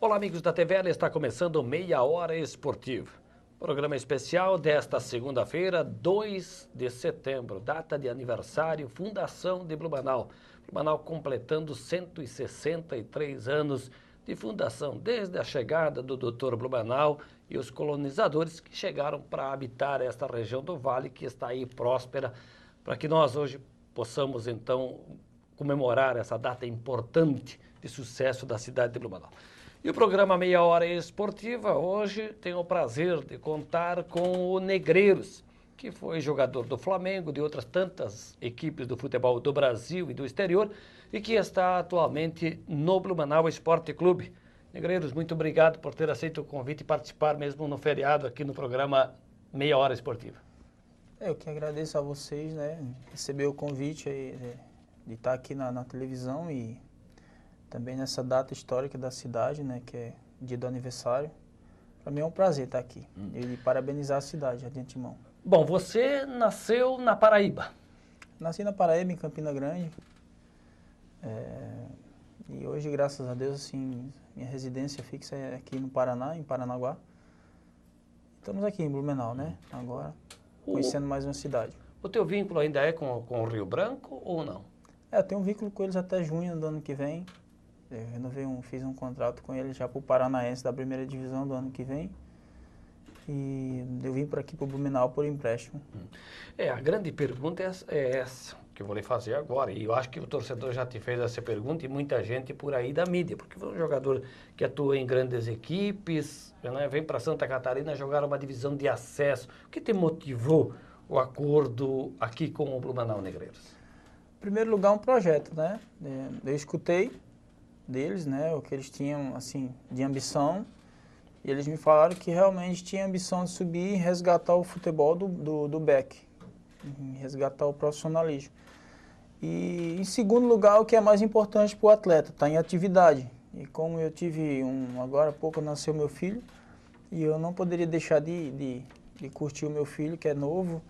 Olá, amigos da TVL, está começando Meia Hora Esportiva. Programa especial desta segunda-feira, 2 de setembro, data de aniversário, Fundação de Blumenau. Blumenau completando 163 anos de fundação, desde a chegada do Dr. Blumenau e os colonizadores que chegaram para habitar esta região do Vale, que está aí próspera, para que nós hoje possamos, então, comemorar essa data importante de sucesso da cidade de Blumenau. E o programa Meia Hora Esportiva hoje tem o prazer de contar com o Negreiros, que foi jogador do Flamengo, de outras tantas equipes do futebol do Brasil e do exterior, e que está atualmente no Blumenau Esporte Clube. Negreiros, muito obrigado por ter aceito o convite e participar mesmo no feriado aqui no programa Meia Hora Esportiva. Eu que agradeço a vocês, né, receber o convite aí, de estar aqui na televisão e também nessa data histórica da cidade, né, que é dia do aniversário. Para mim é um prazer estar aqui e parabenizar a cidade de antemão. Bom, você nasceu na Paraíba. Nasci na Paraíba, em Campina Grande. E hoje, graças a Deus, assim, minha residência fixa é aqui no Paraná, em Paranaguá. Estamos aqui em Blumenau, né, agora, conhecendo mais uma cidade. O teu vínculo ainda é com o Rio Branco ou não? Eu tenho um vínculo com eles até junho do ano que vem. Eu fiz um contrato com eles já para o Paranaense da primeira divisão do ano que vem. E eu vim para aqui para o Blumenau por empréstimo. A grande pergunta é essa que eu vou lhe fazer agora. E eu acho que o torcedor já te fez essa pergunta e muita gente por aí da mídia. Porque foi um jogador que atua em grandes equipes, né? Vem para Santa Catarina jogar uma divisão de acesso. O que te motivou o acordo aqui com o Blumenau Negreiros? Em primeiro lugar, um projeto, né? Eu escutei deles, né, o que eles tinham, assim, de ambição, e eles me falaram que realmente tinha ambição de subir e resgatar o futebol do BEC, resgatar o profissionalismo. E, em segundo lugar, o que é mais importante para o atleta, estar em atividade. E como eu tive agora há pouco nasceu meu filho, e eu não poderia deixar de curtir o meu filho, que é novo,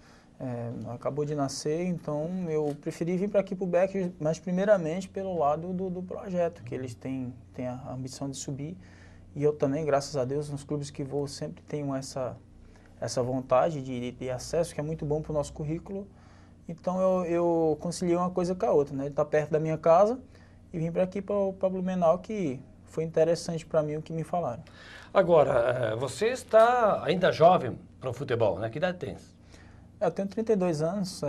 acabou de nascer, então eu preferi vir para aqui para o BEC, mas primeiramente pelo lado do projeto, que eles têm a ambição de subir. E eu também, graças a Deus, nos clubes que vou sempre tenho essa vontade de acesso, que é muito bom para o nosso currículo. Então eu conciliei uma coisa com a outra, né? Ele está perto da minha casa e vim para aqui para Blumenau, que foi interessante para mim o que me falaram. Agora, você está ainda jovem para o futebol, né? Que idade tens? Eu tenho 32 anos,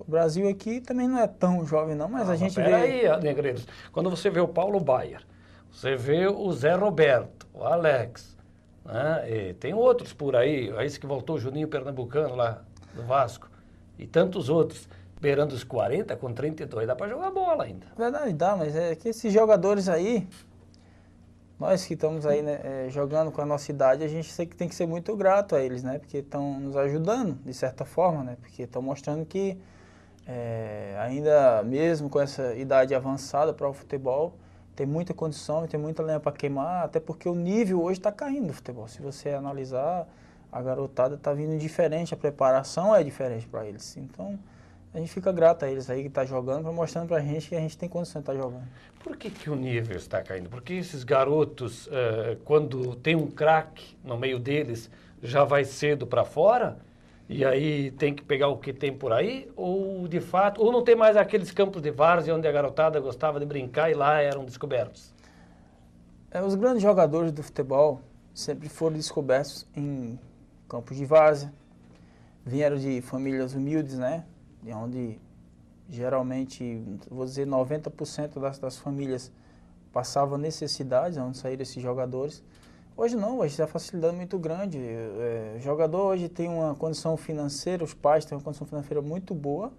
o Brasil aqui também não é tão jovem não, mas a gente vê... Peraí, Negreiros, quando você vê o Paulo Baier, você vê o Zé Roberto, o Alex, né? E tem outros por aí, esse que voltou, o Juninho Pernambucano lá do Vasco, e tantos outros, beirando os 40, com 32, dá para jogar bola ainda. Verdade, dá, mas é que esses jogadores aí, nós que estamos aí, né, jogando com a nossa idade, a gente tem que ser muito grato a eles, né? Porque estão nos ajudando, de certa forma, né? Porque estão mostrando que ainda mesmo com essa idade avançada para o futebol, tem muita condição, tem muita lenha para queimar, até porque o nível hoje está caindo do futebol. Se você analisar, a garotada está vindo diferente, a preparação é diferente para eles. Então, a gente fica grato a eles aí que estão jogando, mostrando para a gente que a gente tem condição de estar jogando. Por que o nível está caindo? Porque esses garotos, quando tem um craque no meio deles, já vai cedo para fora? E aí tem que pegar o que tem por aí? Ou de fato, ou não tem mais aqueles campos de várzea onde a garotada gostava de brincar e lá eram descobertos? Os grandes jogadores do futebol sempre foram descobertos em campos de várzea, vieram de famílias humildes, né? De onde geralmente, vou dizer, 90% das famílias passavam necessidades, onde saíram esses jogadores. Hoje não, hoje a facilidade é muito grande. O jogador hoje tem uma condição financeira, os pais têm uma condição financeira muito boa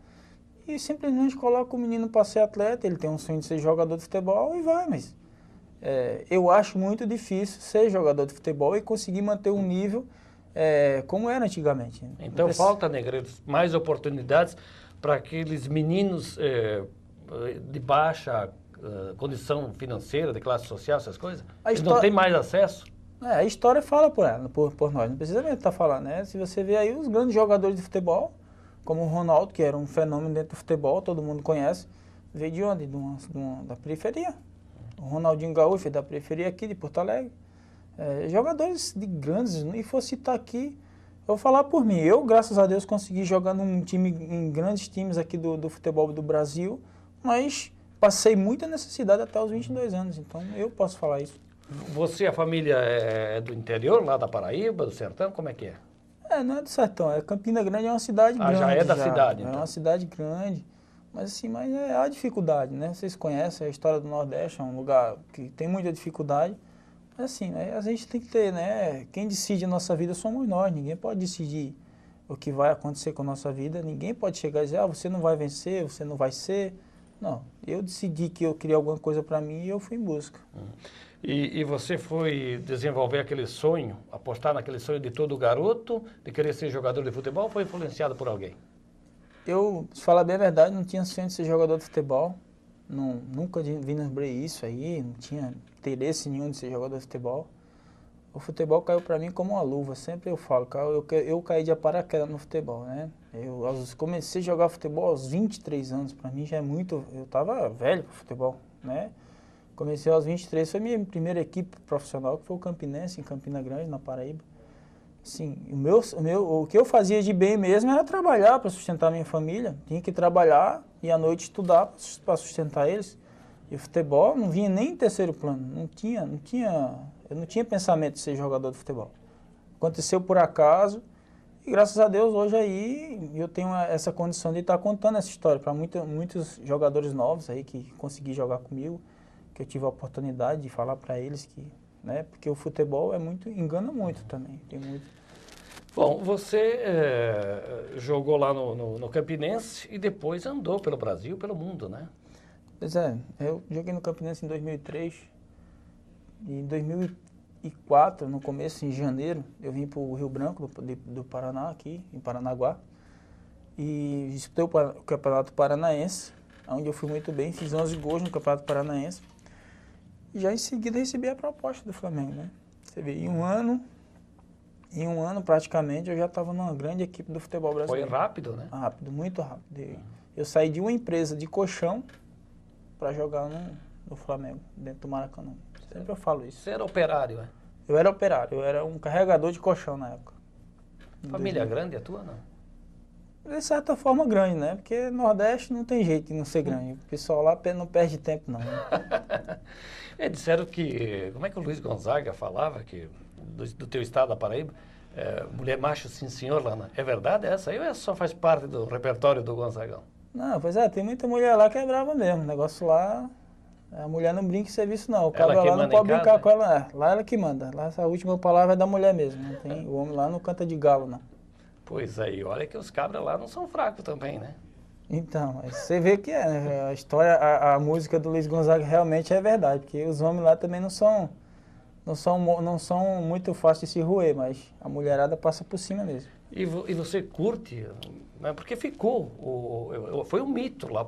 e simplesmente coloca o menino para ser atleta, ele tem um sonho de ser jogador de futebol e vai, mas eu acho muito difícil ser jogador de futebol e conseguir manter um nível como era antigamente. Então falta, Negreiros, mais oportunidades para aqueles meninos de baixa condição financeira, de classe social, essas coisas? Eles não têm mais acesso? A história fala por nós, não precisa mesmo estar falando, né? Se você vê aí os grandes jogadores de futebol, como o Ronaldo, que era um fenômeno dentro do futebol, todo mundo conhece, veio de onde? Da periferia. o Ronaldinho Gaúcho é da periferia aqui de Porto Alegre. Jogadores de grandes, e for citar aqui, eu vou falar por mim. Eu, graças a Deus, consegui jogar em grandes times aqui do futebol do Brasil, mas passei muita necessidade até os 22 anos, então eu posso falar isso. Você, a família é do interior, lá da Paraíba, do sertão, como é que é? Não é do sertão, Campina Grande é uma cidade grande. Já é da cidade, então. É uma cidade grande, mas assim, é a dificuldade, né? Vocês conhecem a história do Nordeste, é um lugar que tem muita dificuldade. Mas assim, a gente tem que ter, né? Quem decide a nossa vida somos nós, ninguém pode decidir o que vai acontecer com a nossa vida, ninguém pode chegar e dizer, você não vai vencer, você não vai ser. Não, eu decidi que eu queria alguma coisa para mim e eu fui em busca. E você foi desenvolver aquele sonho, apostar naquele sonho de todo garoto, de querer ser jogador de futebol, ou foi influenciado por alguém? Eu, se falar bem a verdade, não tinha sonho de ser jogador de futebol. Nunca vislumbrei isso aí, não tinha interesse nenhum de ser jogador de futebol. O futebol caiu para mim como uma luva, sempre eu falo, eu caí de paraquedas no futebol, né? Eu comecei a jogar futebol aos 23 anos, para mim já é muito, eu estava velho para futebol, né? Comecei aos 23, foi minha primeira equipe profissional, que foi o Campinense, em Campina Grande, na Paraíba. Assim, o que eu fazia de bem mesmo era trabalhar para sustentar minha família. Tinha que trabalhar e à noite estudar para sustentar eles. E o futebol não vinha nem em terceiro plano. Eu não tinha pensamento de ser jogador de futebol. Aconteceu por acaso e graças a Deus hoje aí eu tenho essa condição de estar contando essa história para muitos jogadores novos aí que consegui jogar comigo, que eu tive a oportunidade de falar para eles que, né, porque o futebol engana muito também, tem muito. Bom, você jogou lá no Campinense e depois andou pelo Brasil, pelo mundo, né? Pois é, eu joguei no Campinense em 2003 e em 2004, no começo, em janeiro, eu vim para o Rio Branco, do Paraná, aqui em Paranaguá, e disputei o Campeonato Paranaense, onde eu fui muito bem, fiz 11 gols no Campeonato Paranaense. E já em seguida recebi a proposta do Flamengo, né? Você vê, em um ano praticamente eu já estava numa grande equipe do futebol brasileiro. Foi rápido, né? Rápido, muito rápido. Eu saí de uma empresa de colchão para jogar no Flamengo, dentro do Maracanã. Sempre eu falo isso. Você era operário, é? Eu era operário, eu era um carregador de colchão na época. Família grande a tua, não? De certa forma grande, né? Porque Nordeste não tem jeito de não ser grande. O pessoal lá não perde tempo, não. Disseram que, como é que o Luiz Gonzaga falava, que do teu estado da Paraíba, mulher macho sim senhor lá, né? É verdade essa aí ou só faz parte do repertório do Gonzagão? Não, pois tem muita mulher lá que é brava mesmo. O negócio lá, a mulher não brinca em serviço não. O cabra lá não pode brincar com ela, Lá ela que manda. Lá essa última palavra é da mulher mesmo. Não tem, o homem lá não canta de galo, não. Pois aí, olha que os cabras lá não são fracos também, né? Então, você vê que né? A história, a música do Luiz Gonzaga realmente é verdade, porque os homens lá também não são muito fáceis de se roer, mas a mulherada passa por cima mesmo. E você curte, né? Porque foi um mito lá,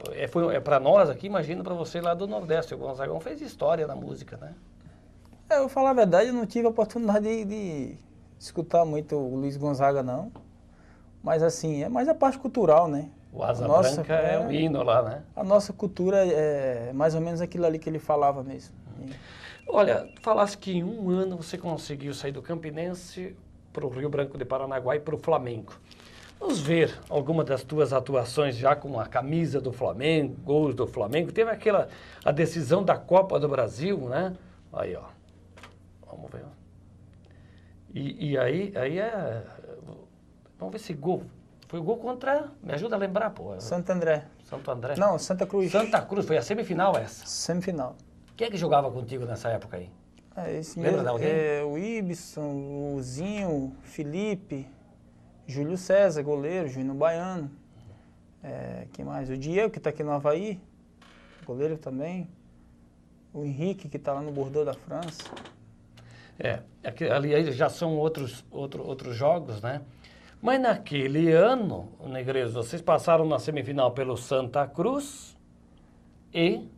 para nós aqui, imagina para você lá do Nordeste, o Gonzagão fez história na música, né? Eu vou falar a verdade, eu não tive a oportunidade de escutar muito o Luiz Gonzaga, não. Mas assim, é mais a parte cultural, né? O Asa Branca é um hino lá, né? A nossa cultura é mais ou menos aquilo ali que ele falava mesmo. Olha, falasse que em um ano você conseguiu sair do Campinense para o Rio Branco de Paranaguá e para o Flamengo. Vamos ver alguma das tuas atuações já com a camisa do Flamengo, gols do Flamengo. Teve a decisão da Copa do Brasil, né? Aí, ó. Vamos ver. E aí vamos ver esse gol. Foi o gol contra... Me ajuda a lembrar, pô. Santo André. Santo André. Não, Santa Cruz. Santa Cruz, foi a semifinal essa? Semifinal. Quem é que jogava contigo nessa época aí? Esse Lembra mesmo, de alguém? O Ibson, o Zinho, Felipe, Júlio César, goleiro, Júnior Baiano. Quem mais? O Diego, que está aqui no Avaí, goleiro também. O Henrique, que está lá no Bordeaux da França. Ali já são outros jogos, né? Mas naquele ano, Negreiros, vocês passaram na semifinal pelo Santa Cruz e...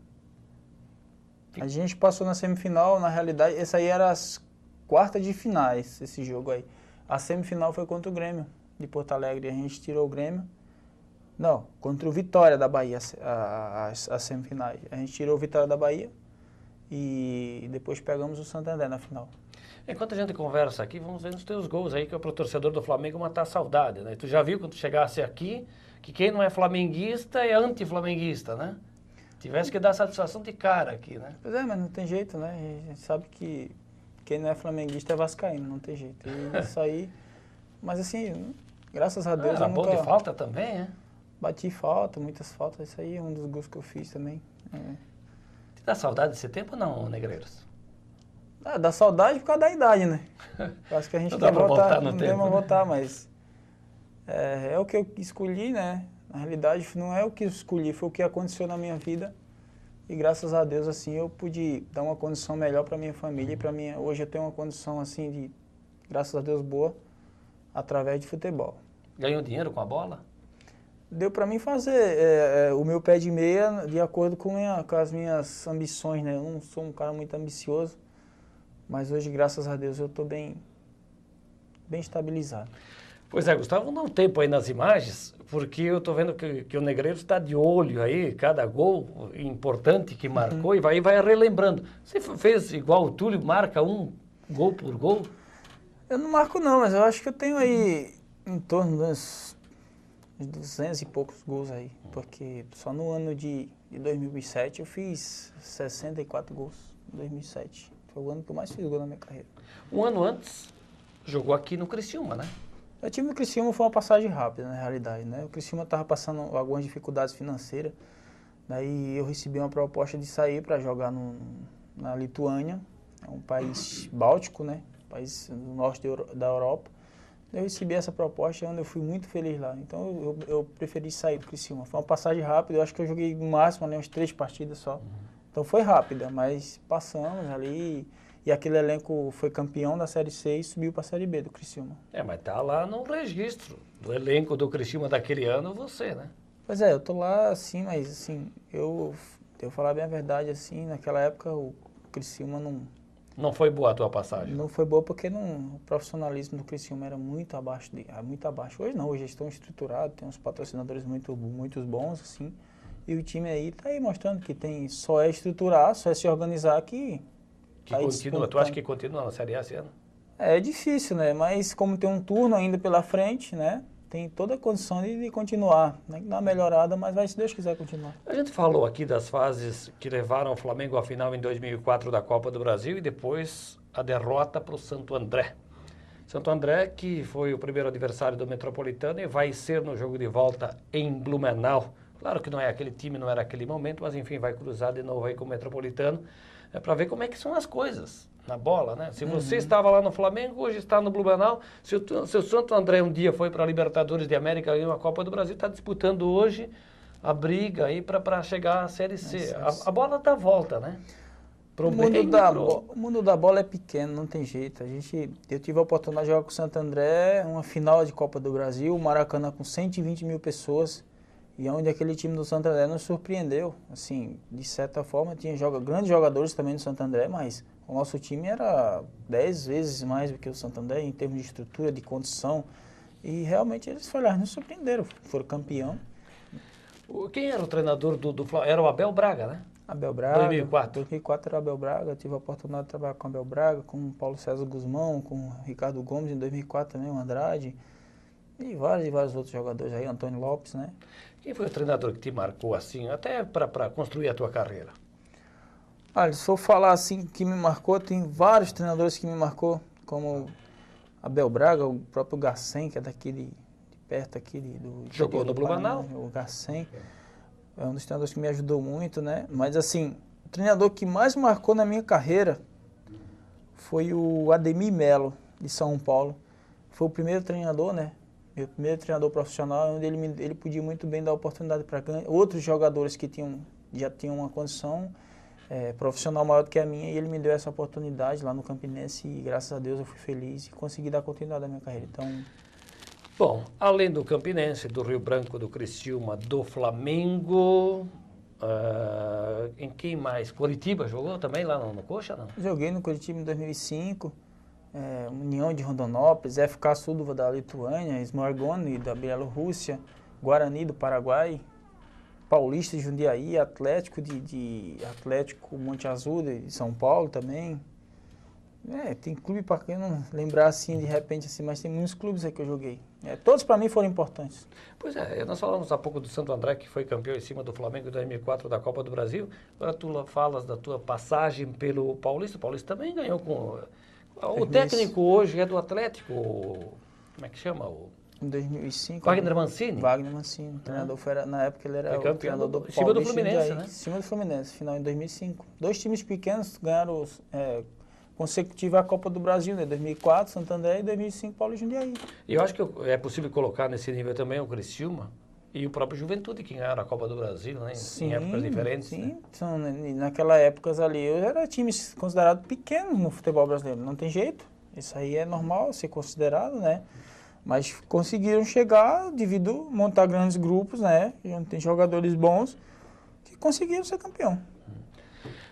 A gente passou na semifinal, na realidade, essa aí era as quartas de finais, esse jogo aí. A semifinal foi contra o Grêmio de Porto Alegre, a gente tirou o Grêmio. Não, contra o Vitória da Bahia, as semifinais. A gente tirou o Vitória da Bahia e depois pegamos o Santo André na final. Enquanto a gente conversa aqui, vamos ver os teus gols aí, que é para o torcedor do Flamengo matar a saudade, né? Tu já viu quando tu chegasse aqui, que quem não é flamenguista é anti-flamenguista, né? Tivesse que dar satisfação de cara aqui, né? Pois é, mas não tem jeito, né? A gente sabe que quem não é flamenguista é vascaíno, não tem jeito. E isso aí, mas assim, graças a Deus Era eu bom nunca de falta também, é? bati falta, muitas faltas. Isso aí é um dos gols que eu fiz também. Te dá saudade desse tempo ou não, Negreiros? Dá saudade por causa da idade, né? Eu acho que a gente Não quer dá pra voltar no não tempo, deu pra né? voltar, mas é o que eu escolhi, né? Na realidade, não é o que eu escolhi, foi o que aconteceu na minha vida. E graças a Deus, assim, eu pude dar uma condição melhor para minha família e para minha... Hoje eu tenho uma condição, assim, de, graças a Deus, boa, através de futebol. Ganhou dinheiro com a bola? Deu para mim fazer o meu pé de meia de acordo com as minhas ambições, né? Eu não sou um cara muito ambicioso, mas hoje, graças a Deus, eu estou bem estabilizado. Pois é, Gustavo, não tem tempo aí nas imagens, porque eu estou vendo que o Negreiro está de olho aí, cada gol importante que marcou, e vai relembrando. Você fez igual o Túlio, marca um gol por gol? Eu não marco não, mas eu acho que eu tenho aí em torno dos 200 e poucos gols aí, porque só no ano de 2007 eu fiz 64 gols, em 2007. Foi o ano que eu mais fiz gol na minha carreira. Um ano antes, jogou aqui no Criciúma, né? O time do Criciúma foi uma passagem rápida, na realidade, né? O Criciúma estava passando algumas dificuldades financeiras, daí eu recebi uma proposta de sair para jogar na Lituânia, é um país báltico, né? País do norte da Europa. Eu recebi essa proposta onde eu fui muito feliz lá, então eu preferi sair do Criciúma. Foi uma passagem rápida, eu acho que eu joguei no máximo ali umas 3 partidas só. Então foi rápida, mas passamos ali e aquele elenco foi campeão da Série C e subiu para a Série B do Criciúma. É, mas tá lá no registro do elenco do Criciúma daquele ano, você, né? Pois é, eu tô lá assim, mas assim, eu falar bem a verdade, assim, naquela época o Criciúma Não foi boa a tua passagem? não foi boa porque o profissionalismo do Criciúma era muito abaixo. Muito abaixo. Hoje não, hoje eles estão estruturados, tem uns patrocinadores muito bons, assim, e o time aí tá aí mostrando que só é estruturar, só é se organizar que tá aí continua, tu acha que continua na Série A esse ano? É difícil, né? Mas como tem um turno ainda pela frente, né? Tem toda a condição de continuar. Né? Dar uma melhorada, mas vai, se Deus quiser, continuar. A gente falou aqui das fases que levaram o Flamengo à final em 2004 da Copa do Brasil e depois a derrota para o Santo André. Santo André, que foi o primeiro adversário do Metropolitano e vai ser no jogo de volta em Blumenau. Claro que não é aquele time, não era aquele momento, mas enfim, vai cruzar de novo aí com o Metropolitano. É para ver como é que são as coisas na bola, né? Se você estava lá no Flamengo, hoje está no Blumenau. Se o Santo André um dia foi para a Libertadores de América, ganhou a Copa do Brasil, está disputando hoje a briga aí para chegar à Série C. A bola dá volta, né? O mundo da bola é pequeno, não tem jeito. Eu tive a oportunidade de jogar com o Santo André, uma final de Copa do Brasil, Maracanã com 120 mil pessoas. E onde aquele time do Santo André nos surpreendeu, assim, de certa forma, tinha grandes jogadores também no Santo André, mas o nosso time era 10 vezes mais do que o Santo André em termos de estrutura, de condição, e realmente eles nos surpreenderam, foram campeão. Quem era o treinador do Flamengo? Era o Abel Braga, né? Abel Braga. 2004. 2004 era Abel Braga, eu tive a oportunidade de trabalhar com o Abel Braga, com o Paulo César Guzmão, com o Ricardo Gomes em 2004 também, o Andrade, e vários outros jogadores aí, Antônio Lopes, né? Quem foi o treinador que te marcou assim, até para construir a tua carreira? Olha, se eu falar assim que me marcou, tem vários treinadores que me marcou, como Abel Braga, o próprio Garcem, que é daqui de perto aqui do Jogou no Blumenau? O Garcem é um dos treinadores que me ajudou muito, né? Mas assim, o treinador que mais marcou na minha carreira foi o Ademir Melo, de São Paulo. Foi o primeiro treinador, né? Meu primeiro treinador profissional, onde ele podia muito bem dar oportunidade para outros jogadores que já tinham uma condição profissional maior do que a minha, e ele me deu essa oportunidade lá no Campinense e graças a Deus eu fui feliz e consegui dar continuidade à minha carreira. Então, bom, além do Campinense, do Rio Branco, do Criciúma, do Flamengo, em quem mais? Curitiba jogou também lá no Coxa, não? Joguei no Curitiba em 2005. União de Rondonópolis, FK Suduva da Lituânia, Smorgon da Bielorrússia, Guarani do Paraguai. Paulista de Jundiaí, Atlético Atlético Monte Azul de São Paulo também. Tem clube para quem não lembrar assim de repente, assim, mas tem muitos clubes aí que eu joguei. Todos para mim foram importantes. Pois é, nós falamos há pouco do Santo André, que foi campeão em cima do Flamengo em 2004 da Copa do Brasil. Agora tu falas da tua passagem pelo Paulista. O Paulista também ganhou com... O técnico hoje é do Atlético, como é que chama? Em 2005. Wagner Mancini? Wagner Mancini, treinador, na época ele era o treinador do Paulista. Em cima do Fluminense, né? Em cima do Fluminense, final em 2005. 2 times pequenos ganharam consecutiva a Copa do Brasil, né? 2004, Santo André, e 2005, Paulo e Jundiaí. E eu acho que é possível colocar nesse nível também o Criciúma e o próprio Juventude, que ganharam a Copa do Brasil, né? Sim, em épocas diferentes. Sim, né? Naquela época ali, era times considerados pequenos no futebol brasileiro, não tem jeito. Isso aí é normal ser considerado, né? Mas conseguiram chegar devido a montar grandes grupos, né? Onde tem jogadores bons que conseguiram ser campeão.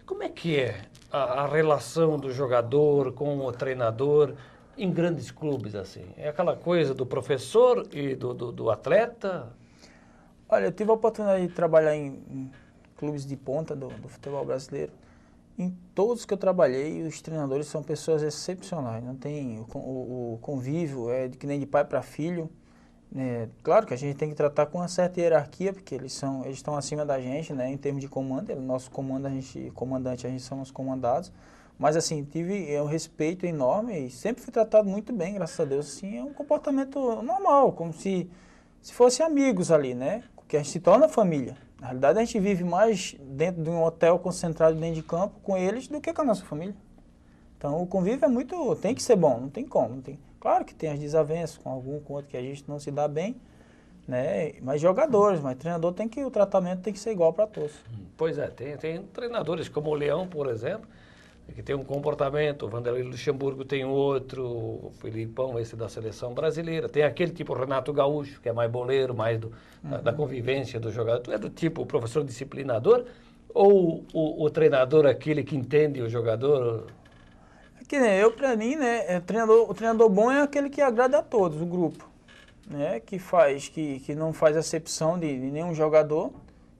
Como é que é a relação do jogador com o treinador em grandes clubes, assim? É aquela coisa do professor e do atleta? Olha, eu tive a oportunidade de trabalhar em clubes de ponta do futebol brasileiro. Em todos que eu trabalhei, os treinadores são pessoas excepcionais. Não tem o convívio é que nem de pai para filho. Claro que a gente tem que tratar com uma certa hierarquia, porque eles estão acima da gente, né, em termos de comando. Nosso comando, comandante, a gente somos comandados. Mas assim, tive um respeito enorme e sempre fui tratado muito bem, graças a Deus. Assim, é um comportamento normal, como se fossem amigos ali, né? Que a gente se torna família. Na realidade, a gente vive mais dentro de um hotel concentrado dentro de campo com eles do que com a nossa família. Então, o convívio tem que ser bom, não tem como. Claro que tem as desavenças com outro que a gente não se dá bem, né? Mas treinador o tratamento tem que ser igual para todos. Pois é, tem treinadores como o Leão, por exemplo, que tem um comportamento, o Vanderlei Luxemburgo tem outro, o Filipão, esse da seleção brasileira, tem aquele tipo Renato Gaúcho, que é mais boleiro, mais da convivência do jogador. Tu é do tipo professor disciplinador ou o treinador aquele que entende o jogador? Que nem para mim, né, o treinador bom é aquele que agrada a todos, o grupo, né, que não faz acepção de nenhum jogador,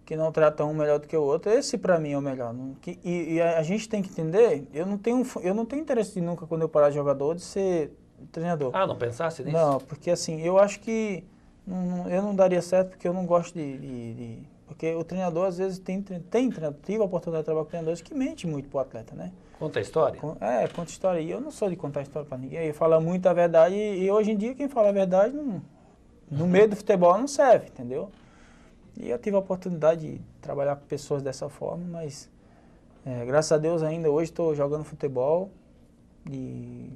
que não trata um melhor do que o outro. Esse para mim é o melhor. E a gente tem que entender, eu não tenho interesse de nunca, quando eu parar de jogador, de ser treinador. Ah, não pensasse nisso? Não, porque assim, eu acho que eu não daria certo, porque eu não gosto porque o treinador, às vezes, tive a oportunidade de trabalhar com treinadores que mente muito pro atleta, né? Conta a história? Conta história. E eu não sou de contar história para ninguém. Eu falo muito a verdade e hoje em dia quem fala a verdade no meio do futebol não serve, entendeu? E eu tive a oportunidade de trabalhar com pessoas dessa forma, mas graças a Deus ainda hoje estou jogando futebol e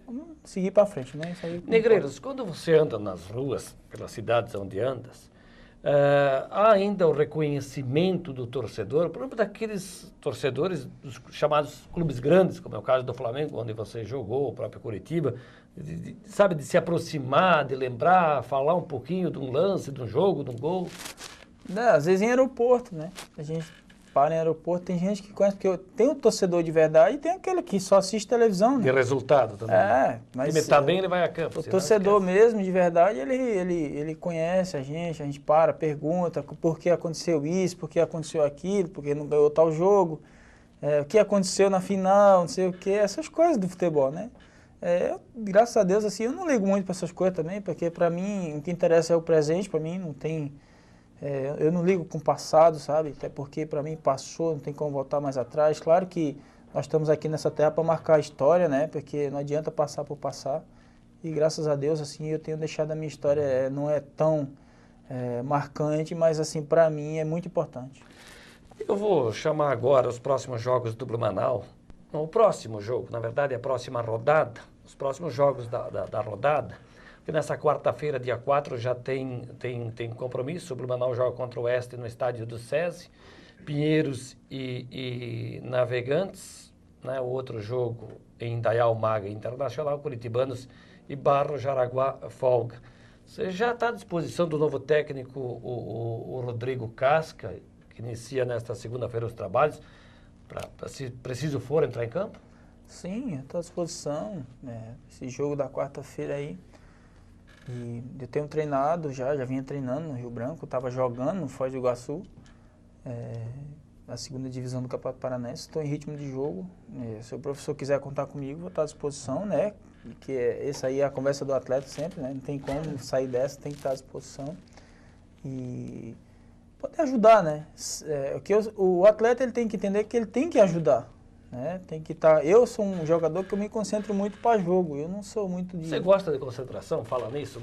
vamos seguir para frente, né? Negreiros, quando você anda nas ruas, pelas cidades onde andas, há ainda o reconhecimento do torcedor, por exemplo, daqueles torcedores dos chamados clubes grandes, como é o caso do Flamengo, onde você jogou, o próprio Curitiba, sabe, de se aproximar, de lembrar, falar um pouquinho de um lance, de um jogo, de um gol? Às vezes em aeroporto, né? A gente para em aeroporto, tem gente que conhece, porque tem o torcedor de verdade e tem aquele que só assiste televisão, né? De resultado também. Mas... Se está bem, ele vai a campo. O torcedor mesmo, de verdade, ele conhece a gente pergunta por que aconteceu isso, por que aconteceu aquilo, por que não ganhou tal jogo, o que aconteceu na final, não sei o que, essas coisas do futebol, né? Graças a Deus, assim, eu não ligo muito para essas coisas também, porque para mim o que interessa é o presente, para mim não tem... eu não ligo com o passado, sabe? Até porque para mim passou, não tem como voltar mais atrás. Claro que nós estamos aqui nessa terra para marcar a história, né? Porque não adianta passar por passar. E graças a Deus, assim, eu tenho deixado a minha história, não é tão marcante, mas assim, para mim é muito importante. Eu vou chamar agora os próximos jogos do Blumenau. Não, o próximo jogo, na verdade, é a próxima rodada. Os próximos jogos da rodada. Porque nessa quarta-feira, dia 4, já tem compromisso. O Blumenau joga contra o Oeste no estádio do SESI. Pinheiros e Navegantes, né? O outro jogo em Indaial Maga Internacional, Curitibanos e Barro Jaraguá Folga. Você já está à disposição do novo técnico, o Rodrigo Casca, que inicia nesta segunda-feira os trabalhos, para se preciso for entrar em campo? Sim, estou à disposição. Esse jogo da quarta-feira aí, E eu tenho treinado já vinha treinando no Rio Branco, estava jogando no Foz do Iguaçu, na segunda divisão do Campeonato Paranaense, estou em ritmo de jogo. Se o professor quiser contar comigo, vou estar à disposição, né? Que essa aí é a conversa do atleta sempre, né? Não tem como sair dessa, tem que estar à disposição. E poder ajudar, né? O atleta ele tem que entender que ele tem que ajudar, né? Tem que estar. Eu sou um jogador que eu me concentro muito para jogo. Eu não sou muito de. Você gosta de concentração? Fala nisso,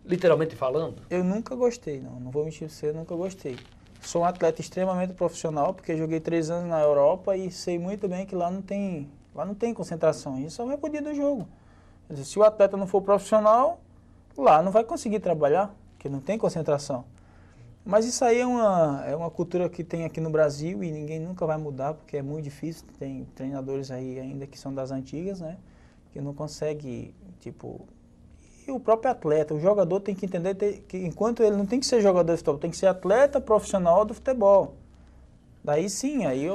literalmente falando? Eu nunca gostei, não vou mentir pra você, eu nunca gostei. Sou um atleta extremamente profissional, porque joguei 3 anos na Europa e sei muito bem que lá não tem concentração. Isso só vai pro dia do jogo. Quer dizer, se o atleta não for profissional, lá não vai conseguir trabalhar, porque não tem concentração. Mas isso aí é uma cultura que tem aqui no Brasil e ninguém nunca vai mudar, porque é muito difícil. Tem treinadores aí ainda que são das antigas, né? Que não consegue, tipo... E o próprio atleta, o jogador tem que entender que enquanto ele não tem que ser jogador de futebol, tem que ser atleta profissional do futebol. Daí sim, aí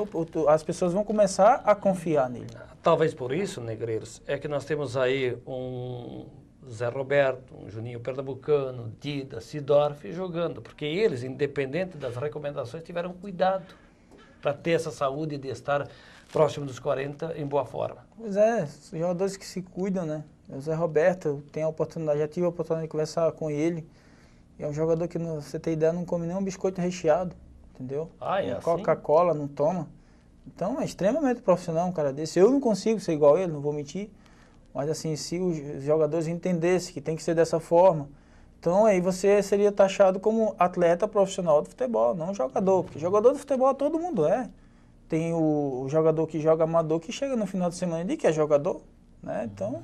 as pessoas vão começar a confiar nele. Talvez por isso, Negreiros, é que nós temos aí um Zé Roberto, um Juninho Pernambucano, Dida, Sidorf jogando, porque eles, independente das recomendações, tiveram cuidado para ter essa saúde de estar próximo dos 40 em boa forma. Pois é, jogadores que se cuidam, né? O Zé Roberto, já tive a oportunidade de conversar com ele. É um jogador que, você tem ideia, não come nem um biscoito recheado, entendeu? Assim? Coca-Cola, não toma. Então, é extremamente profissional um cara desse. Eu não consigo ser igual a ele, não vou mentir. Mas, assim, se os jogadores entendessem que tem que ser dessa forma, então aí você seria taxado como atleta profissional do futebol, não jogador. Porque jogador de futebol todo mundo é. Tem o jogador que joga amador que chega no final de semana e diz que é jogador, né? Então,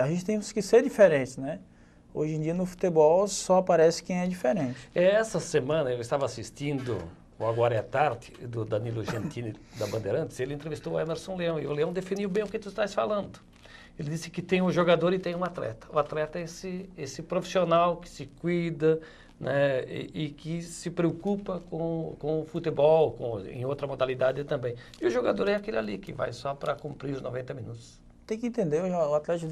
a gente tem que ser diferentes, né? Hoje em dia no futebol só aparece quem é diferente. Essa semana eu estava assistindo o Agora é Tarde, do Danilo Gentili da Bandeirantes. Ele entrevistou o Emerson Leão e o Leão definiu bem o que tu estás falando. Ele disse que tem um jogador e tem um atleta. O atleta é esse profissional que se cuida, né, e que se preocupa com o futebol, em outra modalidade também. E o jogador é aquele ali que vai só para cumprir os 90 minutos. Tem que entender, o atleta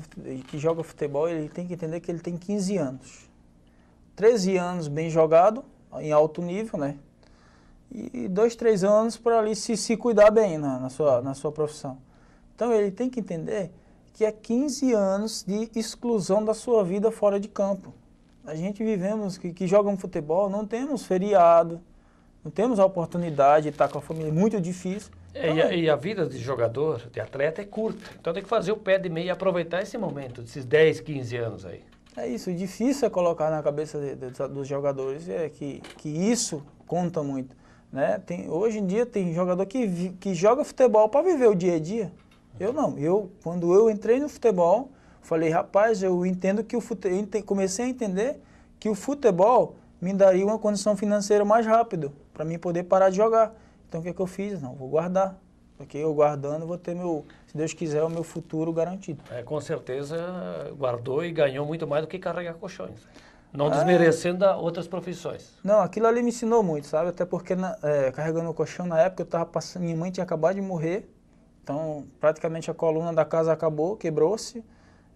que joga futebol, ele tem que entender que ele tem 15 anos. 13 anos bem jogado, em alto nível, né? E 2, 3 anos para ali se cuidar bem na sua profissão. Então ele tem que entender que é 15 anos de exclusão da sua vida fora de campo. A gente vivemos, que jogam futebol, não temos feriado, não temos a oportunidade de estar com a família, é muito difícil. E a vida de jogador, de atleta, é curta. Então tem que fazer o pé de meia e aproveitar esse momento, desses 10, 15 anos aí. É isso, difícil é colocar na cabeça dos jogadores que isso conta muito, né? Hoje em dia tem jogador que joga futebol para viver o dia a dia. Eu não, quando eu entrei no futebol, falei, rapaz, eu entendo que comecei a entender que o futebol me daria uma condição financeira mais rápido, para mim poder parar de jogar. Então o que eu fiz? Não, vou guardar, porque eu guardando vou ter se Deus quiser, o meu futuro garantido. Com certeza guardou e ganhou muito mais do que carregar colchões. Não desmerecendo outras profissões. Não, aquilo ali me ensinou muito, sabe? Até porque carregando o colchão na época, eu estava passando, minha mãe tinha acabado de morrer, então praticamente a coluna da casa acabou, quebrou-se,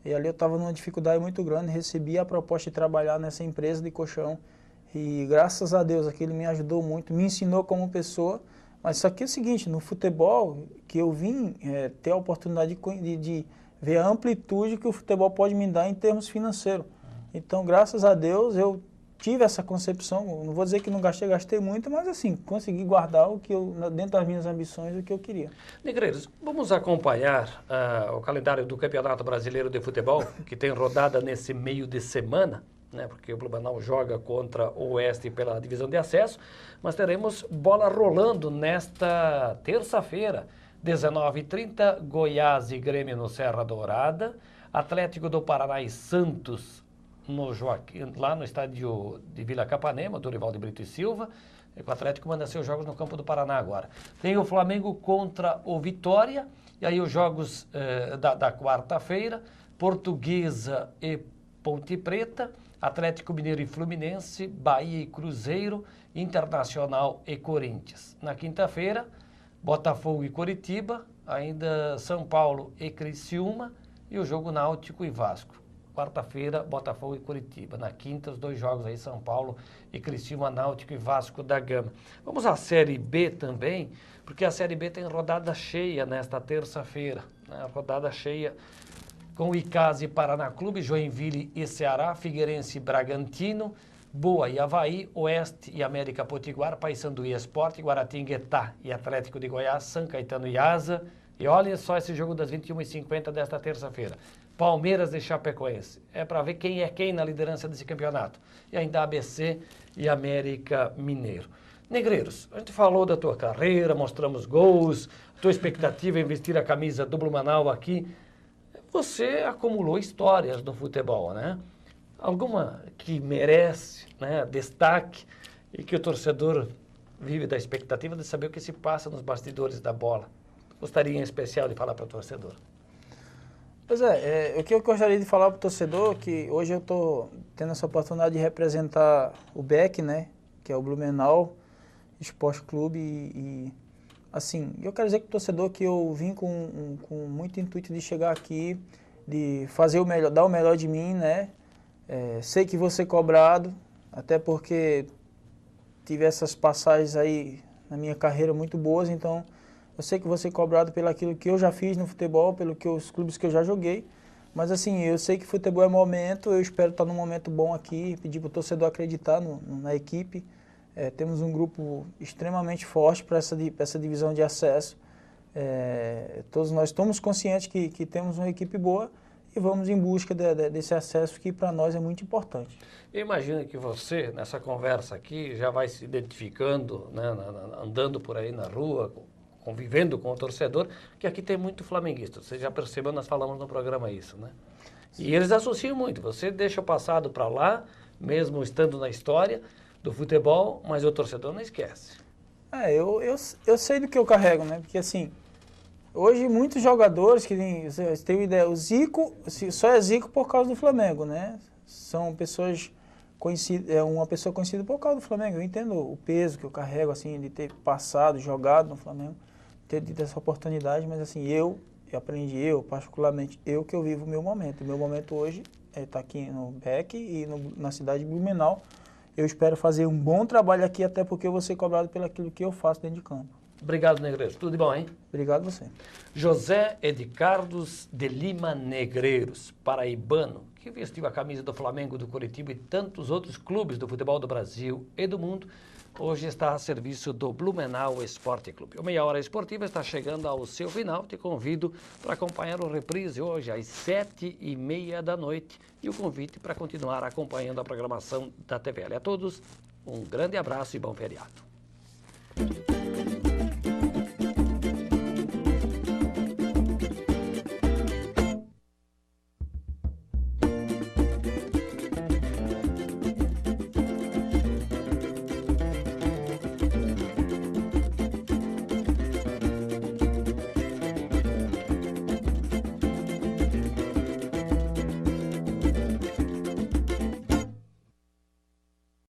e ali eu estava numa dificuldade muito grande, recebi a proposta de trabalhar nessa empresa de colchão, e graças a Deus aquilo me ajudou muito, me ensinou como pessoa. Mas só que é o seguinte, no futebol, que eu vim ter a oportunidade de ver a amplitude que o futebol pode me dar em termos financeiros. Então, graças a Deus, eu tive essa concepção, não vou dizer que não gastei muito, mas assim, consegui guardar dentro das minhas ambições, o que eu queria. Negreiros, vamos acompanhar o calendário do Campeonato Brasileiro de Futebol, que tem rodada nesse meio de semana, né, porque o Blumenau joga contra o Oeste pela divisão de acesso, mas teremos bola rolando nesta terça-feira, 19h30, Goiás e Grêmio no Serra Dourada, Atlético do Paraná e Santos lá no estádio de Vila Capanema, Dorival de Brito e Silva. O Atlético manda seus jogos no campo do Paraná agora. Tem o Flamengo contra o Vitória, e aí os jogos da quarta-feira, Portuguesa e Ponte Preta, Atlético Mineiro e Fluminense, Bahia e Cruzeiro, Internacional e Corinthians. Na quinta-feira, Botafogo e Coritiba, ainda São Paulo e Criciúma, e o jogo Náutico e Vasco. quarta-feira, Botafogo e Curitiba. Na quinta, os 2 jogos aí, São Paulo e Criciúma, Náutico e Vasco da Gama. Vamos à Série B também, porque a Série B tem rodada cheia nesta terça-feira. Né? Rodada cheia com o Icasa e Paraná Clube, Joinville e Ceará, Figueirense e Bragantino, Boa e Avaí, Oeste e América Potiguar, Paysandu e Sport, Guaratinguetá e Atlético de Goiás, São Caetano e Asa. E olhem só esse jogo das 21h50 desta terça-feira. Palmeiras e Chapecoense. É para ver quem é quem na liderança desse campeonato. E ainda ABC e América Mineiro. Negreiros, a gente falou da tua carreira, mostramos gols, tua expectativa em vestir a camisa do Blumenau aqui. Você acumulou histórias no futebol, né? Alguma que merece, né, destaque e que o torcedor vive da expectativa de saber o que se passa nos bastidores da bola. Gostaria em especial de falar para o torcedor. Pois o que eu gostaria de falar para o torcedor, que hoje eu estou tendo essa oportunidade de representar o BEC, né, que é o Blumenau Esporte Clube e assim, eu quero dizer para o torcedor que eu vim com muito intuito de chegar aqui, de fazer o melhor, dar o melhor de mim, né, sei que vou ser cobrado, até porque tive essas passagens aí na minha carreira muito boas, então eu sei que vou ser cobrado pelo aquilo que eu já fiz no futebol, os clubes que eu já joguei. Mas assim, eu sei que futebol é momento, eu espero estar num momento bom aqui, pedir para o torcedor acreditar na equipe. Temos um grupo extremamente forte para essa divisão de acesso. Todos nós estamos conscientes que temos uma equipe boa e vamos em busca desse acesso que para nós é muito importante. Eu imagino que você, nessa conversa aqui, já vai se identificando, né, andando por aí na rua, convivendo com o torcedor, que aqui tem muito flamenguista. Você já percebeu, nós falamos no programa isso, né? Sim. E eles associam muito. Você deixa o passado para lá, mesmo estando na história do futebol, mas o torcedor não esquece. Eu sei do que eu carrego, né? Porque assim, hoje muitos jogadores que vocês têm uma ideia, o Zico só é Zico por causa do Flamengo, né? São pessoas conhecidas, uma pessoa conhecida por causa do Flamengo. Eu entendo o peso que eu carrego, assim, de ter passado, jogado no Flamengo, ter tido essa oportunidade, mas assim, eu particularmente, que eu vivo o meu momento. O meu momento hoje é estar aqui no BEC e na cidade de Blumenau. Eu espero fazer um bom trabalho aqui, até porque eu vou ser cobrado pelo aquilo que eu faço dentro de campo. Obrigado, Negreiros. Tudo de bom, hein? Obrigado você. José Edicardos de Lima Negreiros, paraibano, que vestiu a camisa do Flamengo, do Curitiba e tantos outros clubes do futebol do Brasil e do mundo, hoje está a serviço do Blumenau Esporte Clube. O Meia Hora Esportiva está chegando ao seu final. Te convido para acompanhar o reprise hoje às 7h30 da noite e o convite para continuar acompanhando a programação da TVL. A todos, um grande abraço e bom feriado.